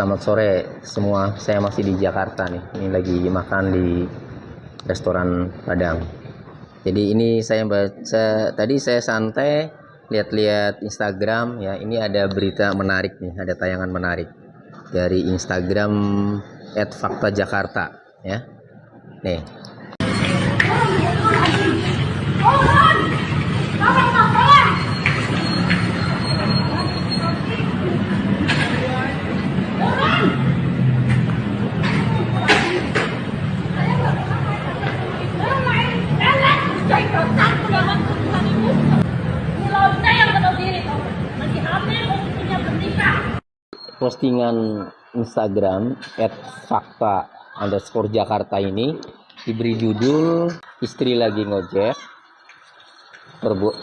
Selamat sore semua, saya masih di Jakarta nih. Ini lagi makan di restoran Padang. Jadi ini saya baca, tadi saya santai lihat-lihat Instagram ya. Ini ada berita menarik nih, ada tayangan menarik dari Instagram @faktajakarta ya. Nih. Postingan Instagram @fakta_jakarta ini diberi judul "Istri lagi ngojek,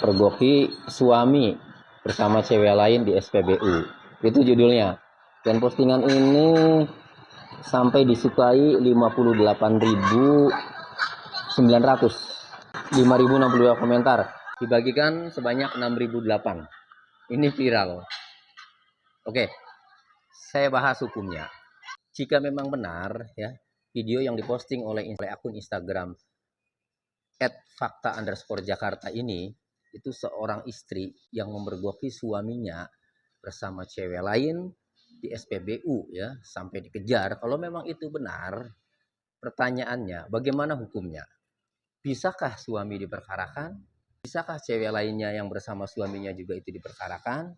pergoki suami bersama cewek lain di SPBU". Itu judulnya. Dan postingan ini sampai disukai 58.900, 5.062 komentar, dibagikan sebanyak 6.008. Ini viral. Oke, saya bahas hukumnya. Jika memang benar ya, video yang diposting oleh akun Instagram @fakta_jakarta ini itu seorang istri yang memergoki suaminya bersama cewek lain di SPBU ya, sampai dikejar. Kalau memang itu benar, pertanyaannya bagaimana hukumnya? Bisakah suami diperkarakan? Bisakah cewek lainnya yang bersama suaminya juga itu diperkarakan?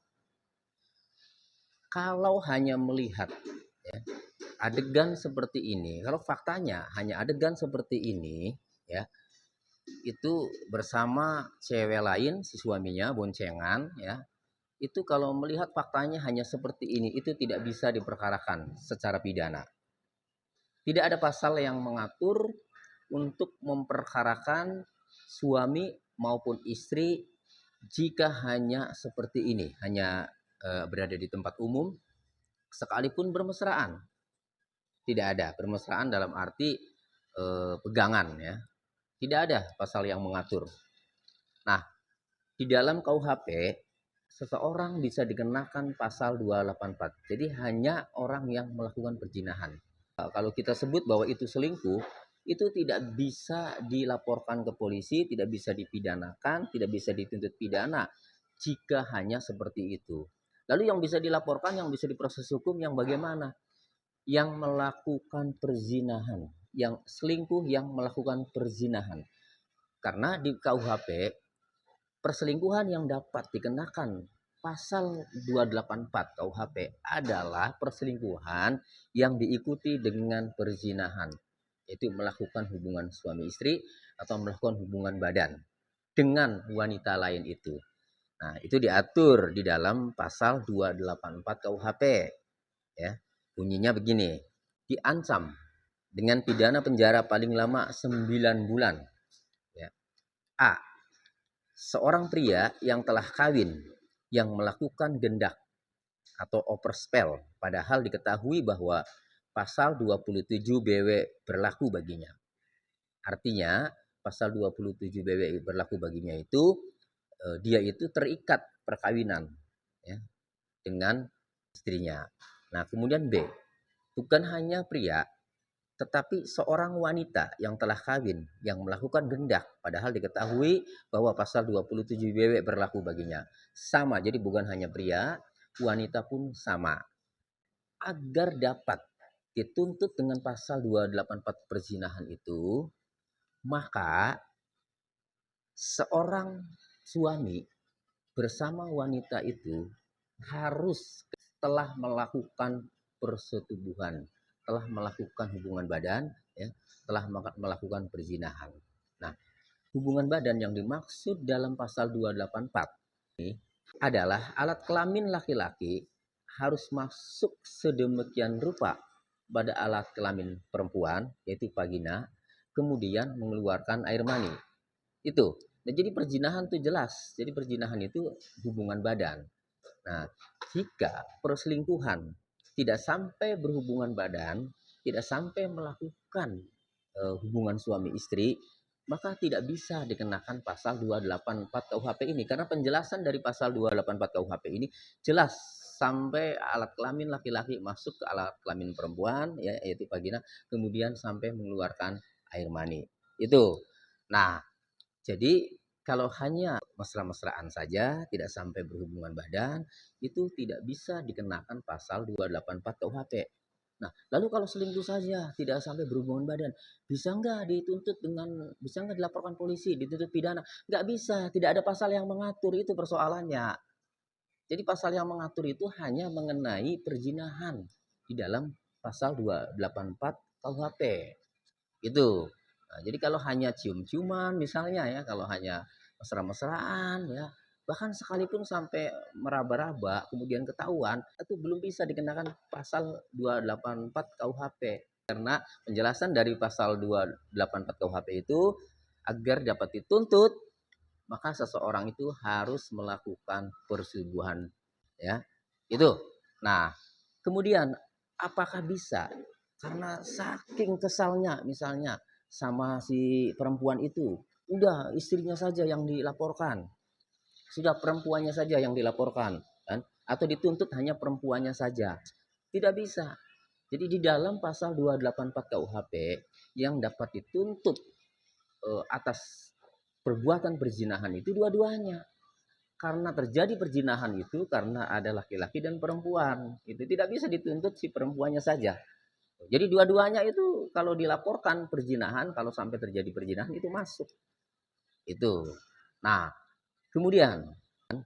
Kalau hanya melihat ya, adegan seperti ini, kalau faktanya hanya adegan seperti ini ya, itu bersama cewek lain, si suaminya boncengan ya, itu kalau melihat faktanya hanya seperti ini, itu tidak bisa diperkarakan secara pidana. Tidak ada pasal yang mengatur untuk memperkarakan suami maupun istri jika hanya seperti ini, hanya berada di tempat umum, sekalipun bermesraan. Tidak ada bermesraan dalam arti pegangan ya. Tidak ada pasal yang mengatur. Nah, di dalam KUHP seseorang bisa dikenakan pasal 284. Jadi hanya orang yang melakukan perzinahan. Kalau kita sebut bahwa itu selingkuh, itu tidak bisa dilaporkan ke polisi, tidak bisa dipidanakan, tidak bisa dituntut pidana jika hanya seperti itu. Lalu yang bisa dilaporkan, yang bisa diproses hukum yang bagaimana? Yang melakukan perzinahan, yang selingkuh yang melakukan perzinahan. Karena di KUHP perselingkuhan yang dapat dikenakan pasal 284 KUHP adalah perselingkuhan yang diikuti dengan perzinahan, yaitu melakukan hubungan suami istri atau melakukan hubungan badan dengan wanita lain itu. Nah, itu diatur di dalam pasal 284 KUHP ya. Bunyinya begini, diancam dengan pidana penjara paling lama 9 bulan ya. A. Seorang pria yang telah kawin yang melakukan gendak atau overspell padahal diketahui bahwa pasal 27 BW berlaku baginya. Artinya pasal 27 BW berlaku baginya itu dia itu terikat perkawinan ya, dengan istrinya. Nah, kemudian B, bukan hanya pria, tetapi seorang wanita yang telah kawin yang melakukan gendak padahal diketahui bahwa pasal 27 BW berlaku baginya. Sama, jadi bukan hanya pria, wanita pun sama. Agar dapat dituntut dengan pasal 284 perzinahan itu, maka seorang suami bersama wanita itu harus telah melakukan persetubuhan, telah melakukan hubungan badan ya, telah melakukan perzinahan. Nah, hubungan badan yang dimaksud dalam pasal 284 ini adalah alat kelamin laki-laki harus masuk sedemikian rupa pada alat kelamin perempuan, yaitu vagina, kemudian mengeluarkan air mani. Itu. Nah, jadi perzinahan itu jelas. Jadi perzinahan itu hubungan badan. Nah, jika perselingkuhan tidak sampai berhubungan badan, tidak sampai melakukan hubungan suami istri, maka tidak bisa dikenakan pasal 284 KUHP ini. Karena penjelasan dari pasal 284 KUHP ini jelas sampai alat kelamin laki-laki masuk ke alat kelamin perempuan, ya, yaitu vagina, kemudian sampai mengeluarkan air mani. Itu. Nah, jadi kalau hanya mesra-mesraan saja, tidak sampai berhubungan badan, itu tidak bisa dikenakan pasal 284 KUHP. Nah, lalu kalau selingkuh saja, tidak sampai berhubungan badan, bisa nggak bisa nggak dilaporkan polisi, dituntut pidana? Nggak bisa, tidak ada pasal yang mengatur, itu persoalannya. Jadi pasal yang mengatur itu hanya mengenai perzinahan di dalam pasal 284 KUHP. Itu. Nah, jadi kalau hanya cium-ciuman misalnya ya, kalau hanya mesra-mesraan ya, bahkan sekalipun sampai meraba-raba kemudian ketahuan, itu belum bisa dikenakan pasal 284 KUHP. Karena penjelasan dari pasal 284 KUHP itu agar dapat dituntut, maka seseorang itu harus melakukan persetubuhan ya. Itu. Nah, kemudian apakah bisa karena saking kesalnya misalnya sama si perempuan itu, udah istrinya saja yang dilaporkan, sudah perempuannya saja yang dilaporkan kan, atau dituntut hanya perempuannya saja, tidak bisa. Jadi di dalam pasal 284 KUHP yang dapat dituntut atas perbuatan perzinahan itu dua-duanya, karena terjadi perzinahan itu karena ada laki-laki dan perempuan, itu tidak bisa dituntut si perempuannya saja. Jadi dua-duanya itu kalau dilaporkan perzinahan, kalau sampai terjadi perzinahan itu masuk. Itu. Nah, kemudian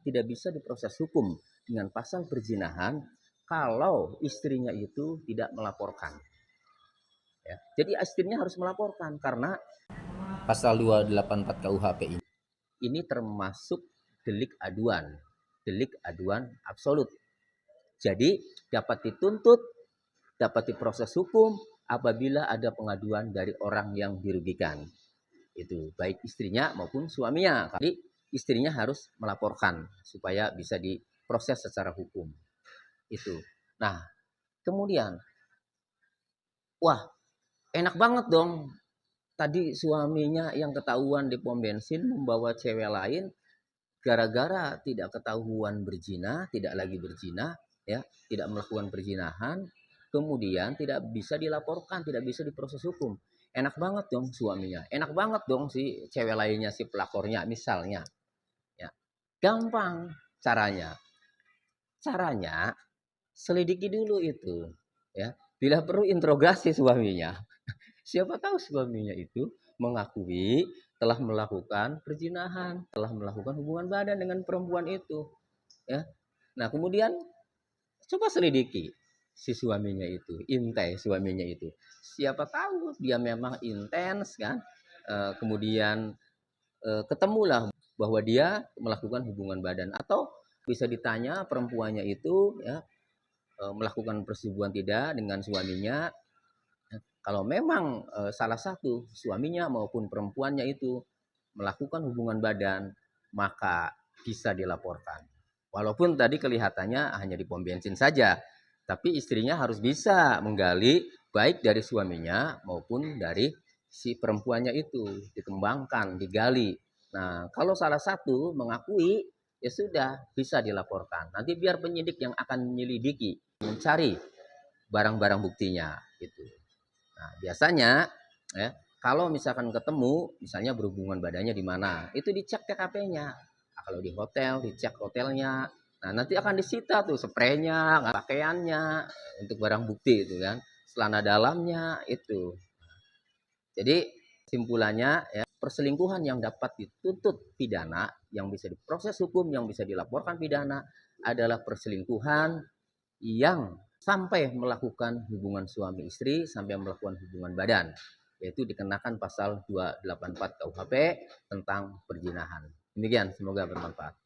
tidak bisa diproses hukum dengan pasal perzinahan kalau istrinya itu tidak melaporkan. Ya. Jadi istrinya harus melaporkan karena pasal 284 KUHP ini termasuk delik aduan absolut. Jadi dapat dituntut, dapat diproses hukum apabila ada pengaduan dari orang yang dirugikan. Itu baik istrinya maupun suaminya. Jadi istrinya harus melaporkan supaya bisa diproses secara hukum. Itu. Nah, kemudian wah, enak banget dong. Tadi suaminya yang ketahuan di pom bensin membawa cewek lain gara-gara tidak ketahuan berzina, tidak lagi berzina, ya, tidak melakukan perzinahan, kemudian tidak bisa dilaporkan, tidak bisa diproses hukum. Enak banget dong suaminya, enak banget dong si cewek lainnya, si pelakornya misalnya. Ya, gampang caranya. Caranya selidiki dulu itu, ya. Bila perlu interogasi suaminya. Siapa tahu suaminya itu mengakui telah melakukan perzinahan, telah melakukan hubungan badan dengan perempuan itu, ya. Nah, kemudian coba selidiki si suaminya itu, intai suaminya itu. Siapa tahu dia memang intens kan, kemudian ketemulah bahwa dia melakukan hubungan badan, atau bisa ditanya perempuannya itu ya, melakukan persetubuhan tidak dengan suaminya. Kalau memang salah satu suaminya maupun perempuannya itu melakukan hubungan badan, maka bisa dilaporkan. Walaupun tadi kelihatannya hanya di pom bensin saja, tapi istrinya harus bisa menggali baik dari suaminya maupun dari si perempuannya itu, dikembangkan, digali. Nah, kalau salah satu mengakui, ya sudah bisa dilaporkan. Nanti biar penyidik yang akan menyelidiki, mencari barang-barang buktinya gitu. Nah, biasanya ya, kalau misalkan ketemu, misalnya berhubungan badannya di mana, itu dicek TKP-nya. Nah, kalau di hotel, dicek hotelnya. Nah, nanti akan disita tuh spraynya, pakaiannya, untuk barang bukti itu kan, celana dalamnya itu. Jadi simpulannya ya, perselingkuhan yang dapat dituntut pidana, yang bisa diproses hukum, yang bisa dilaporkan pidana adalah perselingkuhan yang sampai melakukan hubungan suami istri, sampai melakukan hubungan badan, yaitu dikenakan pasal 284 KUHP tentang perzinahan. Demikian, semoga bermanfaat.